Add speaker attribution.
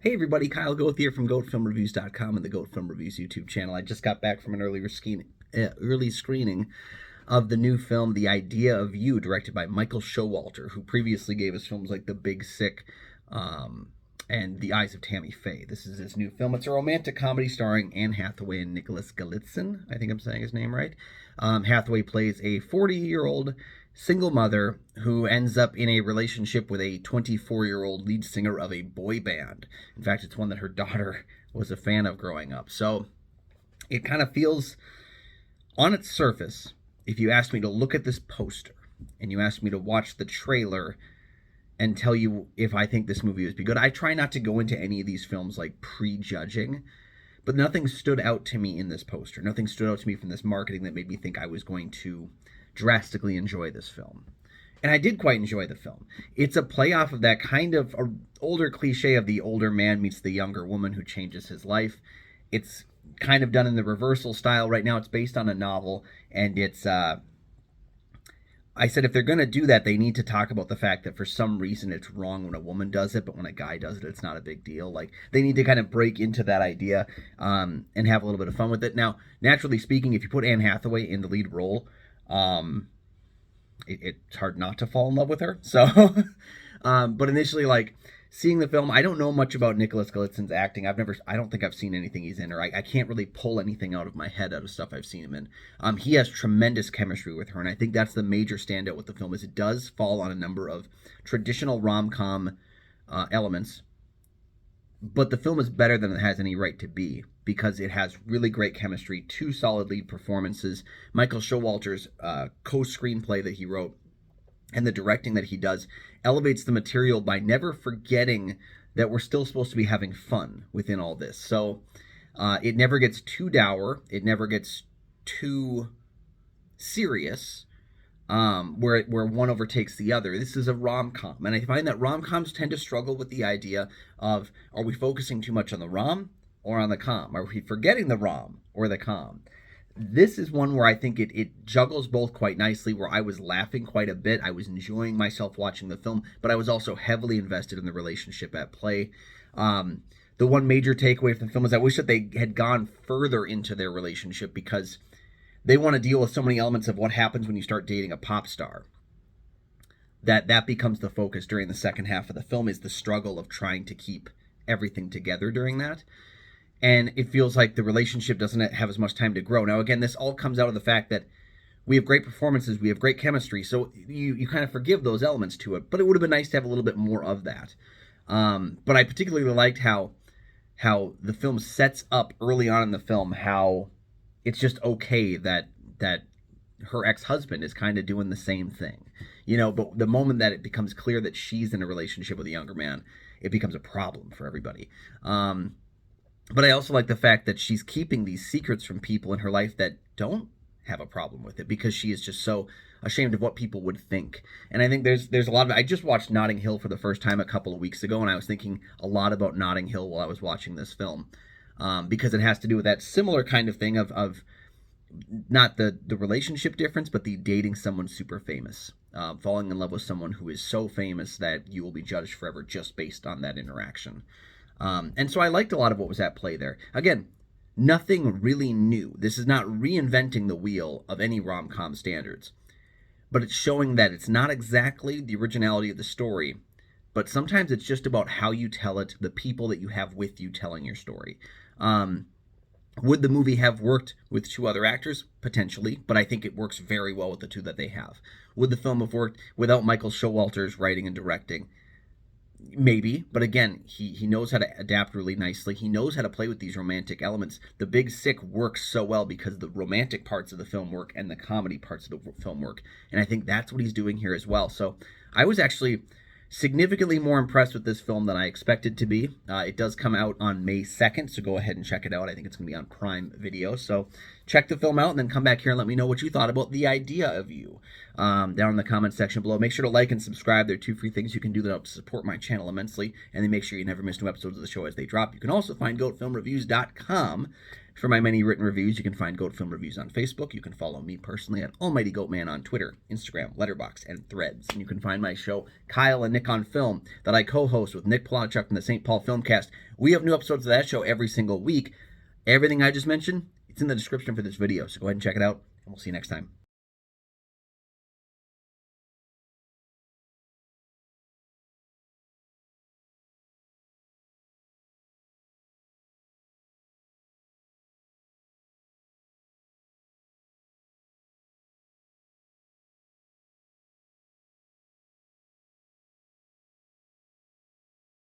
Speaker 1: Hey everybody, Kyle Goeth here from GoatFilmReviews.com and the Goat Film Reviews YouTube channel. I just got back from an early screening of the new film, The Idea of You, directed by Michael Showalter, who previously gave us films like The Big Sick and The Eyes of Tammy Faye. This is his new film. It's a romantic comedy starring Anne Hathaway and Nicholas Galitzin. I think I'm saying his name right. Hathaway plays a 40-year-old single mother who ends up in a relationship with a 24-year-old lead singer of a boy band. In fact, it's one that her daughter was a fan of growing up. So it kind of feels, on its surface, if you asked me to look at this poster and you asked me to watch the trailer and tell you if I think this movie would be good, I try not to go into any of these films like prejudging, but nothing stood out to me in this poster. Nothing stood out to me from this marketing that made me think I was going to drastically enjoy this film. And I did quite enjoy the film. It's a play off of that kind of older cliche of the older man meets the younger woman who changes his life. It's kind of done in the reversal style. Right now it's based on a novel, and it's I said if they're going to do that, they need to talk about the fact that for some reason it's wrong when a woman does it, but when a guy does it, it's not a big deal. Like, they need to kind of break into that idea and have a little bit of fun with it. Now, naturally speaking, if you put Anne Hathaway in the lead role, it's hard not to fall in love with her. So, but initially, like, seeing the film, I don't know much about Nicholas Galitzin's acting. I don't think I've seen anything he's in, or I can't really pull anything out of my head out of stuff I've seen him in. He has tremendous chemistry with her, and I think that's the major standout with the film, is it does fall on a number of traditional rom-com elements, but the film is better than it has any right to be, because it has really great chemistry, two solid lead performances, Michael Showalter's co-screenplay that he wrote, and the directing that he does elevates the material by never forgetting that we're still supposed to be having fun within all this. So it never gets too dour. It never gets too serious, where one overtakes the other. This is a rom-com, and I find that rom-coms tend to struggle with the idea of, are we focusing too much on the rom or on the com? Are we forgetting the rom or the com? This is one where I think it juggles both quite nicely, where I was laughing quite a bit. I was enjoying myself watching the film, but I was also heavily invested in the relationship at play. The one major takeaway from the film is I wish that they had gone further into their relationship, because they want to deal with so many elements of what happens when you start dating a pop star. That becomes the focus during the second half of the film, is the struggle of trying to keep everything together during that. And it feels like the relationship doesn't have as much time to grow. Now, again, this all comes out of the fact that we have great performances, we have great chemistry, so you kind of forgive those elements to it. But it would have been nice to have a little bit more of that. But I particularly liked how the film sets up early on in the film how it's just okay that her ex-husband is kind of doing the same thing. But the moment that it becomes clear that she's in a relationship with a younger man, it becomes a problem for everybody. But I also like the fact that she's keeping these secrets from people in her life that don't have a problem with it, because she is just so ashamed of what people would think. And I think there's a lot of, I just watched Notting Hill for the first time a couple of weeks ago, and I was thinking a lot about Notting Hill while I was watching this film, because it has to do with that similar kind of thing of not the relationship difference, but the dating someone super famous, falling in love with someone who is so famous that you will be judged forever just based on that interaction. And so I liked a lot of what was at play there. Again, nothing really new. This is not reinventing the wheel of any rom-com standards, but it's showing that it's not exactly the originality of the story, but sometimes it's just about how you tell it, the people that you have with you telling your story. Would the movie have worked with two other actors? Potentially, but I think it works very well with the two that they have. Would the film have worked without Michael Showalter's writing and directing? Maybe, but again, he knows how to adapt really nicely. He knows how to play with these romantic elements. The Big Sick works so well because the romantic parts of the film work and the comedy parts of the film work, and I think that's what he's doing here as well. So I was actually significantly more impressed with this film than I expected to be. It does come out on May 2nd, so go ahead and check it out. I think it's going to be on Prime Video. So check the film out and then come back here and let me know what you thought about The Idea of You down in the comment section below. Make sure to like and subscribe. There are 2 free things you can do that help support my channel immensely. And then make sure you never miss new episodes of the show as they drop. You can also find GoatFilmReviews.com For my many written reviews, you can find Goat Film Reviews on Facebook. You can follow me personally at Almighty Goatman on Twitter, Instagram, Letterboxd, and Threads. And you can find my show, Kyle and Nick on Film, that I co-host with Nick Polachuk from the St. Paul Filmcast. We have new episodes of that show every single week. Everything I just mentioned, it's in the description for this video, so go ahead and check it out, and we'll see you next time.